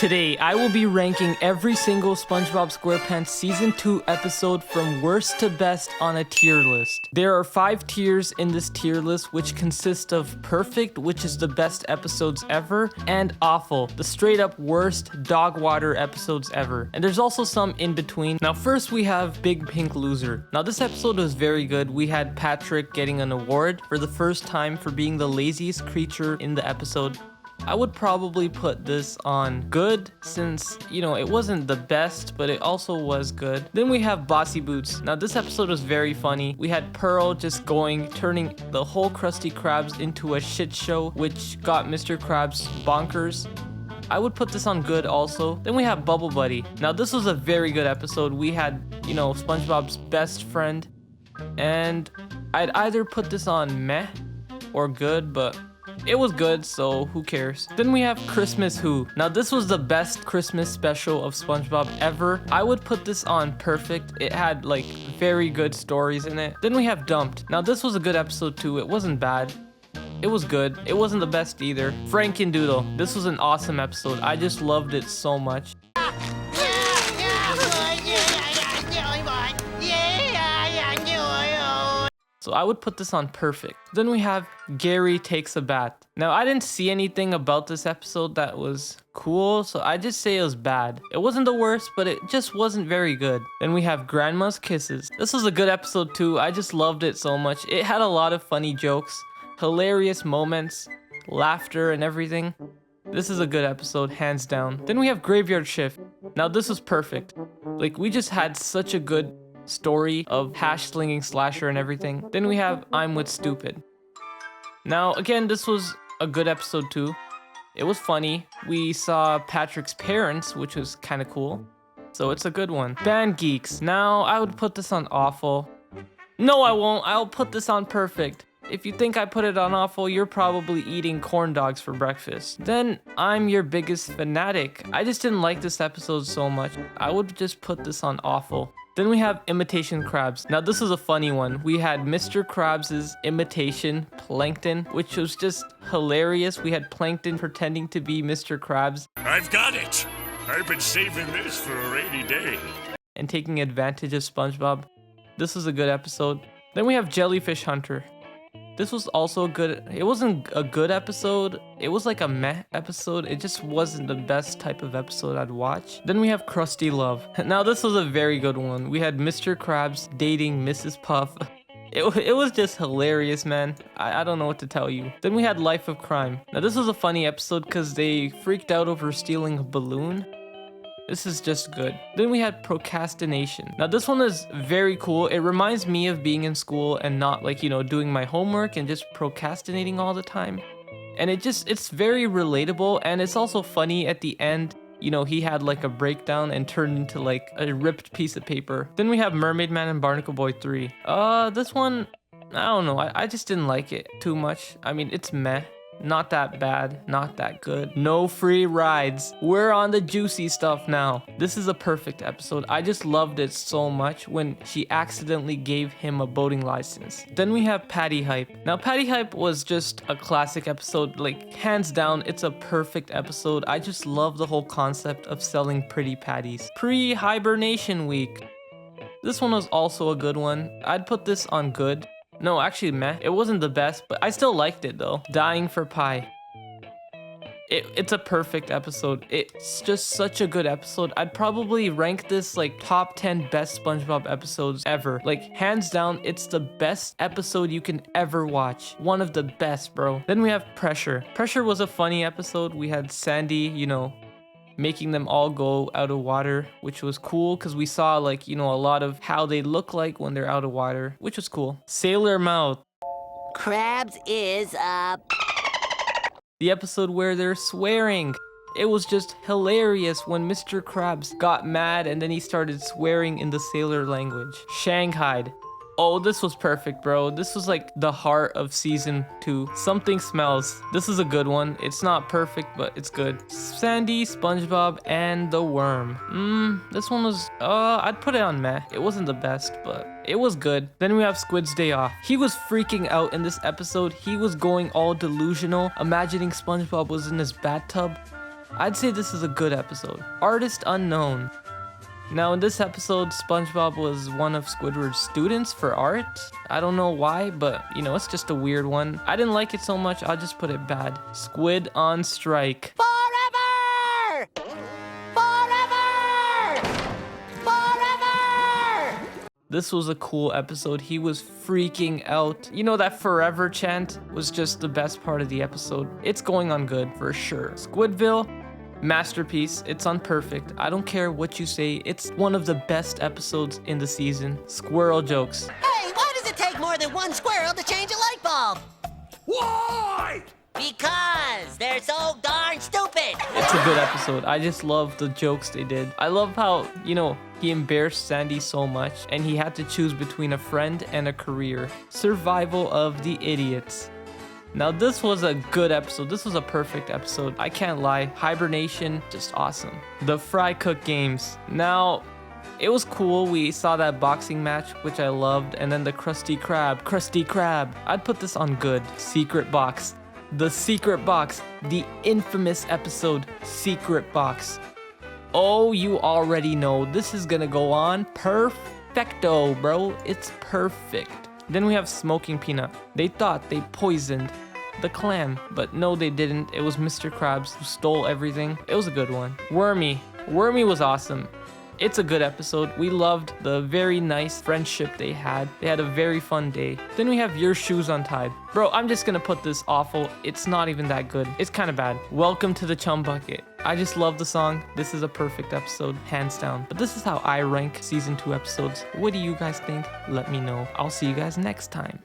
Today, I will be ranking every single SpongeBob SquarePants Season 2 episode from worst to best on a tier list. There are 5 tiers in this tier list, which consist of perfect, which is the best episodes ever, and awful, the straight up worst dog water episodes ever. And there's also some in between. Now first we have Big Pink Loser. Now this episode was very good. We had Patrick getting an award for the first time for being the laziest creature in the episode. I would probably put this on good since, it wasn't the best, but it also was good. Then we have Bossy Boots. Now this episode was very funny. We had Pearl just turning the whole Krusty Krabs into a shit show, which got Mr. Krabs bonkers. I would put this on good also. Then we have Bubble Buddy. Now this was a very good episode. We had, SpongeBob's best friend. And I'd either put this on meh or good, but it was good, so who cares? Then we have Christmas Who. Now this was the best Christmas special of SpongeBob ever. I would put this on perfect. It had very good stories in it. Then we have Dumped. Now this was a good episode too. It wasn't bad. It was good. It wasn't the best either. Frankendoodle. This was an awesome episode. I just loved it so much. So I would put this on perfect. Then we have Gary Takes a Bath. Now I didn't see anything about this episode that was cool, so I just say it was bad. It wasn't the worst, but it just wasn't very good. Then we have Grandma's Kisses. This was a good episode too. I just loved it so much. It had a lot of funny jokes, hilarious moments, laughter and everything. This is a good episode, hands down. Then we have Graveyard Shift. Now this was perfect. We just had such a good story of hash slinging slasher and everything. Then we have I'm with Stupid. Now again, this was a good episode too. It was funny. We saw Patrick's parents, which was kind of cool, so it's a good one. Band Geeks. Now I would put this on awful. No, I won't. I'll put this on perfect. If you think I put it on awful, you're probably eating corn dogs for breakfast. Then I'm Your Biggest Fanatic. I just didn't like this episode so much. I would just put this on awful. Then we have Imitation Crabs. Now this is a funny one. We had Mr. Krabs' imitation, Plankton, which was just hilarious. We had Plankton pretending to be Mr. Krabs. I've got it! I've been saving this for a rainy day. And taking advantage of SpongeBob. This was a good episode. Then we have Jellyfish Hunter. This was also it wasn't a good episode. It was like a meh episode. It just wasn't the best type of episode I'd watch. Then we have Krusty Love. Now this was a very good one. We had Mr. Krabs dating Mrs. Puff. It was just hilarious, man. I don't know what to tell you. Then we had Life of Crime. Now this was a funny episode because they freaked out over stealing a balloon. This is just good. Then we had Procrastination. Now this one is very cool. It reminds me of being in school and not doing my homework and just procrastinating all the time. And it's very relatable, and it's also funny at the end. He had a breakdown and turned into a ripped piece of paper. Then we have Mermaid Man and Barnacle Boy 3. This one, I don't know. I just didn't like it too much. I mean, it's meh. Not that bad, not that good. No free rides. We're on the juicy stuff now. This is a perfect episode. I just loved it so much when she accidentally gave him a boating license. Then we have Paddy Hype. Now Paddy Hype was just a classic episode. Hands down, it's a perfect episode. I just love the whole concept of selling pretty patties. Pre-hibernation week. This one was also a good one. I'd put this on good. No, actually, meh. It wasn't the best, but I still liked it though. Dying for Pie. It's a perfect episode. It's just such a good episode. I'd probably rank this top 10 best SpongeBob episodes ever. Hands down, it's the best episode you can ever watch. One of the best, bro. Then we have Pressure. Pressure was a funny episode. We had Sandy, making them all go out of water, which was cool because we saw a lot of how they look like when they're out of water, which was cool. Sailor Mouth. Crabs is up. The episode where they're swearing. It was just hilarious when Mr. Krabs got mad and then he started swearing in the sailor language. Shanghaied. Oh, this was perfect, bro. This was the heart of season 2. Something Smells. This is a good one. It's not perfect, but it's good. Sandy, SpongeBob, and the Worm. This one was, I'd put it on meh. It wasn't the best, but it was good. Then we have Squid's Day Off. He was freaking out in this episode. He was going all delusional, imagining SpongeBob was in his bathtub. I'd say this is a good episode. Artist unknown. Now in this episode, SpongeBob was one of Squidward's students for art. I don't know why, but you know, it's just a weird one. I didn't like it so much, I'll just put it bad. Squid on strike. Forever! Forever! Forever! This was a cool episode. He was freaking out. You know, that forever chant was just the best part of the episode. It's going on good for sure. Squidville, masterpiece. It's on perfect. I don't care what you say. It's one of the best episodes in the season. Squirrel jokes. Hey, why does it take more than one squirrel to change a light bulb? Why? Because they're so darn stupid. It's a good episode. I just love the jokes they did. I love how, you know, he embarrassed Sandy so much and he had to choose between a friend and a career. Survival of the idiots. Now this was a good episode. This was a perfect episode. I can't lie. Hibernation, just awesome. The Fry Cook games. Now, it was cool. We saw that boxing match, which I loved. And then the Krusty Krab. I'd put this on good. Secret box. The secret box. The infamous episode, Secret Box. Oh, you already know. This is gonna go on perfecto, bro. It's perfect. Then we have Smoking Peanut. They thought they poisoned the clam, but no they didn't. It was Mr. Krabs who stole everything. It was a good one. Wormy was awesome. It's a good episode. We loved the very nice friendship they had. They had a very fun day. Then we have Your Shoes Untied. Bro, I'm just gonna put this awful. It's not even that good. It's kind of bad. Welcome to the Chum Bucket. I just love the song. This is a perfect episode, hands down. But this is how I rank season 2 episodes. What do you guys think? Let me know. I'll see you guys next time.